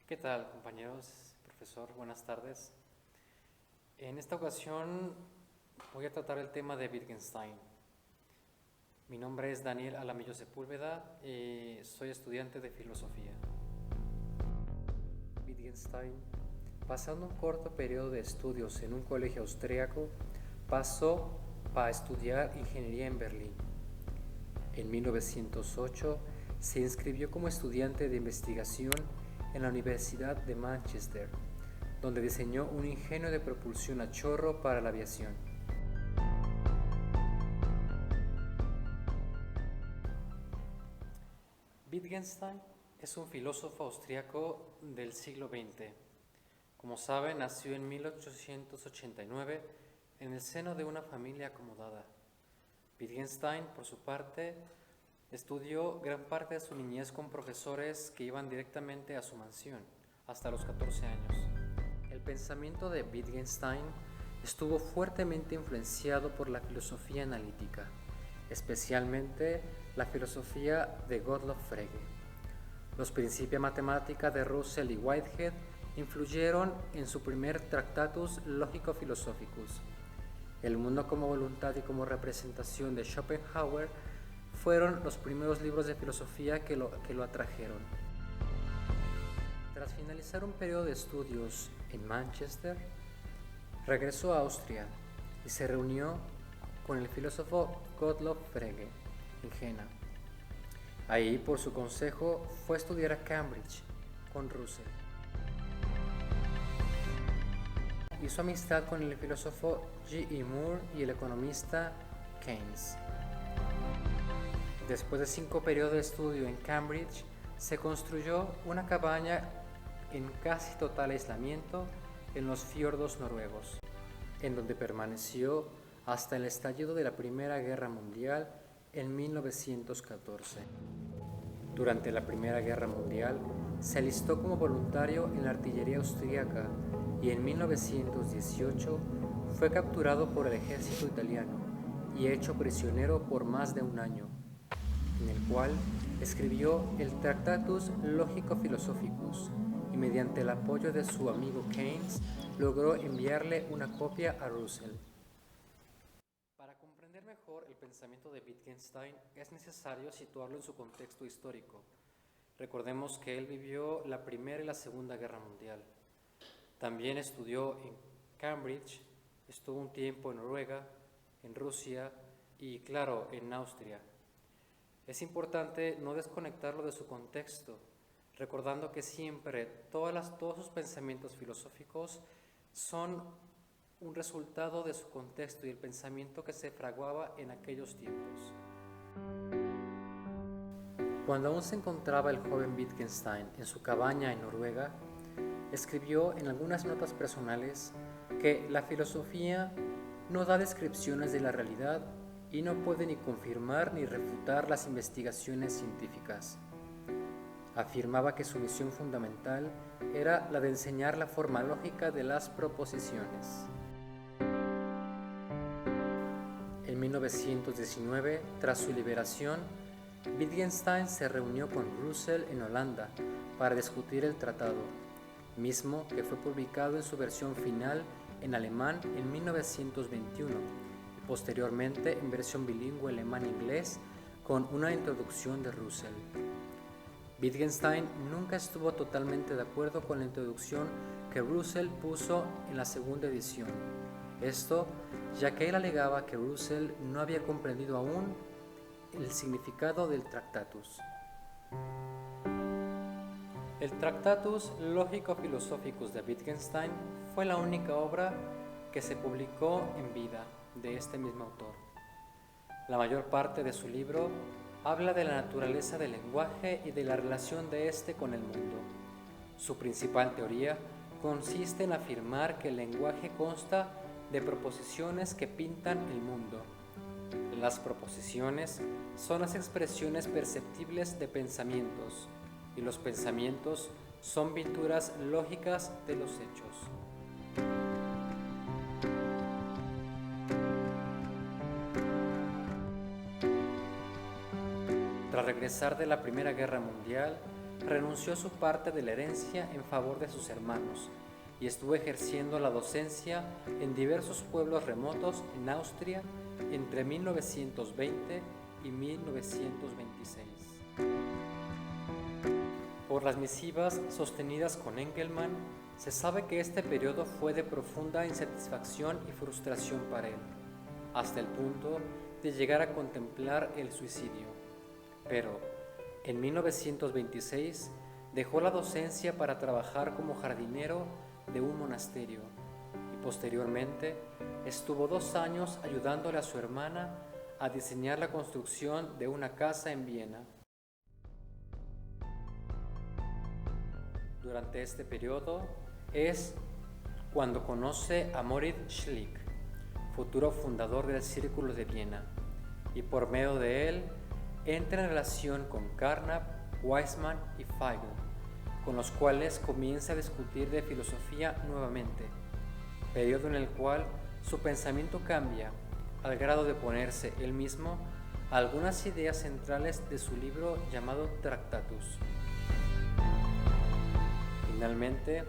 ¿Qué tal, compañeros? Profesor, buenas tardes. En esta ocasión voy a tratar el tema de Wittgenstein. Mi nombre es Daniel Alamillo Sepúlveda y soy estudiante de filosofía. Wittgenstein, pasando un corto periodo de estudios en un colegio austriaco, pasó para estudiar ingeniería en Berlín. En 1908 se inscribió como estudiante de investigación en la Universidad de Manchester, donde diseñó un ingenio de propulsión a chorro para la aviación. Wittgenstein es un filósofo austriaco del siglo XX. Como saben, nació en 1889 en el seno de una familia acomodada. Wittgenstein, por su parte, estudió gran parte de su niñez con profesores que iban directamente a su mansión, hasta los 14 años. El pensamiento de Wittgenstein estuvo fuertemente influenciado por la filosofía analítica, especialmente la filosofía de Gottlob Frege. Los Principia Mathematica de Russell y Whitehead influyeron en su primer Tractatus Logico-Philosophicus. El mundo como voluntad y como representación de Schopenhauer fueron los primeros libros de filosofía que lo atrajeron. Tras finalizar un periodo de estudios en Manchester, regresó a Austria y se reunió con el filósofo Gottlob Frege en Jena. Ahí, por su consejo, fue a estudiar a Cambridge con Russell. Hizo amistad con el filósofo G. E. Moore y el economista Keynes. Después de 5 periodos de estudio en Cambridge, se construyó una cabaña en casi total aislamiento en los fiordos noruegos, en donde permaneció hasta el estallido de la Primera Guerra Mundial en 1914. Durante la Primera Guerra Mundial se alistó como voluntario en la artillería austríaca y en 1918 fue capturado por el ejército italiano y hecho prisionero por más de un año, en el cual escribió el Tractatus Logico-Philosophicus y mediante el apoyo de su amigo Keynes logró enviarle una copia a Russell. Para comprender mejor el pensamiento de Wittgenstein es necesario situarlo en su contexto histórico. Recordemos que él vivió la Primera y la Segunda Guerra Mundial. También estudió en Cambridge, estuvo un tiempo en Noruega, en Rusia y, claro, en Austria. Es importante no desconectarlo de su contexto, recordando que siempre todos sus pensamientos filosóficos son un resultado de su contexto y el pensamiento que se fraguaba en aquellos tiempos. Cuando aún se encontraba el joven Wittgenstein en su cabaña en Noruega, escribió en algunas notas personales que la filosofía no da descripciones de la realidad y no puede ni confirmar ni refutar las investigaciones científicas. Afirmaba que su misión fundamental era la de enseñar la forma lógica de las proposiciones. En 1919, tras su liberación, Wittgenstein se reunió con Russell en Holanda para discutir el tratado, mismo que fue publicado en su versión final en alemán en 1921 y posteriormente en versión bilingüe alemán-inglés con una introducción de Russell. Wittgenstein nunca estuvo totalmente de acuerdo con la introducción que Russell puso en la segunda edición. Esto ya que él alegaba que Russell no había comprendido aún el significado del Tractatus. El Tractatus Logico-Philosophicus de Wittgenstein fue la única obra que se publicó en vida de este mismo autor. La mayor parte de su libro habla de la naturaleza del lenguaje y de la relación de éste con el mundo. Su principal teoría consiste en afirmar que el lenguaje consta de proposiciones que pintan el mundo. Las proposiciones son las expresiones perceptibles de pensamientos, y los pensamientos son pinturas lógicas de los hechos. Tras regresar de la Primera Guerra Mundial, renunció a su parte de la herencia en favor de sus hermanos y estuvo ejerciendo la docencia en diversos pueblos remotos en Austria entre 1920 y 1926. Por las misivas sostenidas con Engelmann, se sabe que este periodo fue de profunda insatisfacción y frustración para él, hasta el punto de llegar a contemplar el suicidio. Pero, en 1926, dejó la docencia para trabajar como jardinero de un monasterio y posteriormente estuvo 2 años ayudándole a su hermana a diseñar la construcción de una casa en Viena. Durante este periodo es cuando conoce a Moritz Schlick, futuro fundador del Círculo de Viena, y por medio de él entra en relación con Carnap, Weizmann y Feigl, con los cuales comienza a discutir de filosofía nuevamente, periodo en el cual su pensamiento cambia al grado de ponerse él mismo algunas ideas centrales de su libro llamado Tractatus. Finalmente,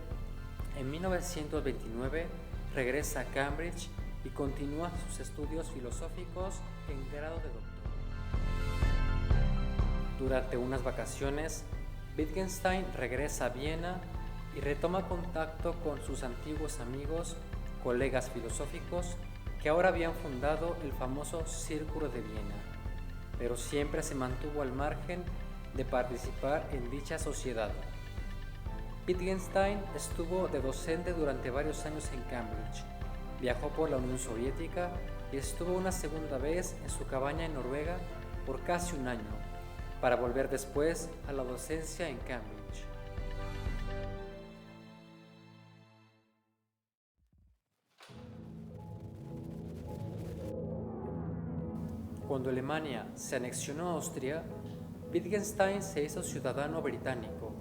en 1929 regresa a Cambridge y continúa sus estudios filosóficos en grado de doctor. Durante unas vacaciones, Wittgenstein regresa a Viena y retoma contacto con sus antiguos amigos, colegas filosóficos, que ahora habían fundado el famoso Círculo de Viena, pero siempre se mantuvo al margen de participar en dicha sociedad. Wittgenstein estuvo de docente durante varios años en Cambridge, viajó por la Unión Soviética y estuvo una segunda vez en su cabaña en Noruega por casi un año, para volver después a la docencia en Cambridge. Cuando Alemania se anexionó a Austria, Wittgenstein se hizo ciudadano británico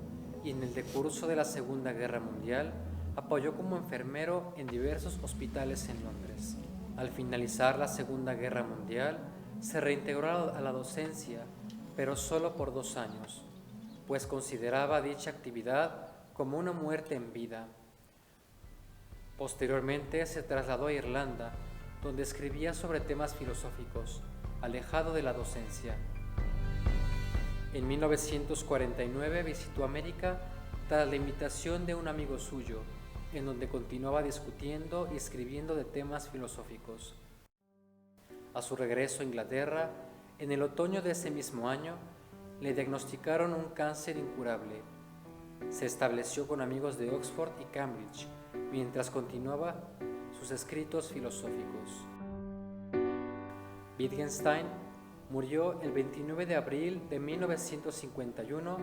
y en el decurso de la Segunda Guerra Mundial apoyó como enfermero en diversos hospitales en Londres. Al finalizar la Segunda Guerra Mundial, se reintegró a la docencia, pero solo por 2 años, pues consideraba dicha actividad como una muerte en vida. Posteriormente se trasladó a Irlanda, donde escribía sobre temas filosóficos, alejado de la docencia. En 1949 visitó América tras la invitación de un amigo suyo, en donde continuaba discutiendo y escribiendo de temas filosóficos. A su regreso a Inglaterra, en el otoño de ese mismo año, le diagnosticaron un cáncer incurable. Se estableció con amigos de Oxford y Cambridge, mientras continuaba sus escritos filosóficos. Wittgenstein murió el 29 de abril de 1951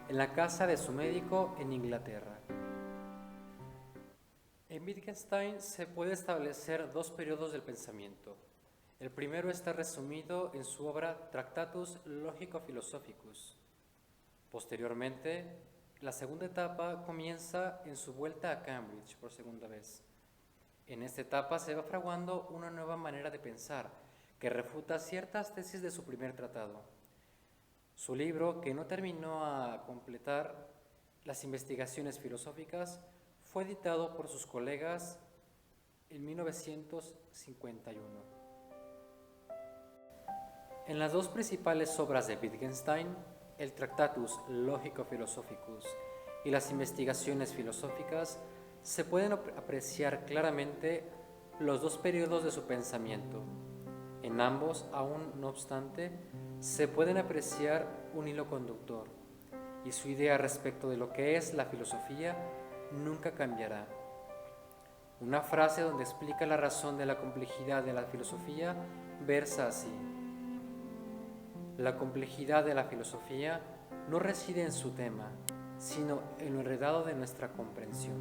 en la casa de su médico en Inglaterra. En Wittgenstein se puede establecer 2 periodos del pensamiento. El primero está resumido en su obra Tractatus Logico-Philosophicus. Posteriormente, la segunda etapa comienza en su vuelta a Cambridge por segunda vez. En esta etapa se va fraguando una nueva manera de pensar que refuta ciertas tesis de su primer tratado. Su libro, que no terminó a completar, Las investigaciones filosóficas, fue editado por sus colegas en 1951. En las 2 principales obras de Wittgenstein, el Tractatus Logico-Philosophicus y las investigaciones filosóficas, se pueden apreciar claramente los 2 periodos de su pensamiento. En ambos, aún no obstante, se pueden apreciar un hilo conductor, y su idea respecto de lo que es la filosofía nunca cambiará. Una frase donde explica la razón de la complejidad de la filosofía versa así: la complejidad de la filosofía no reside en su tema, sino en lo enredado de nuestra comprensión.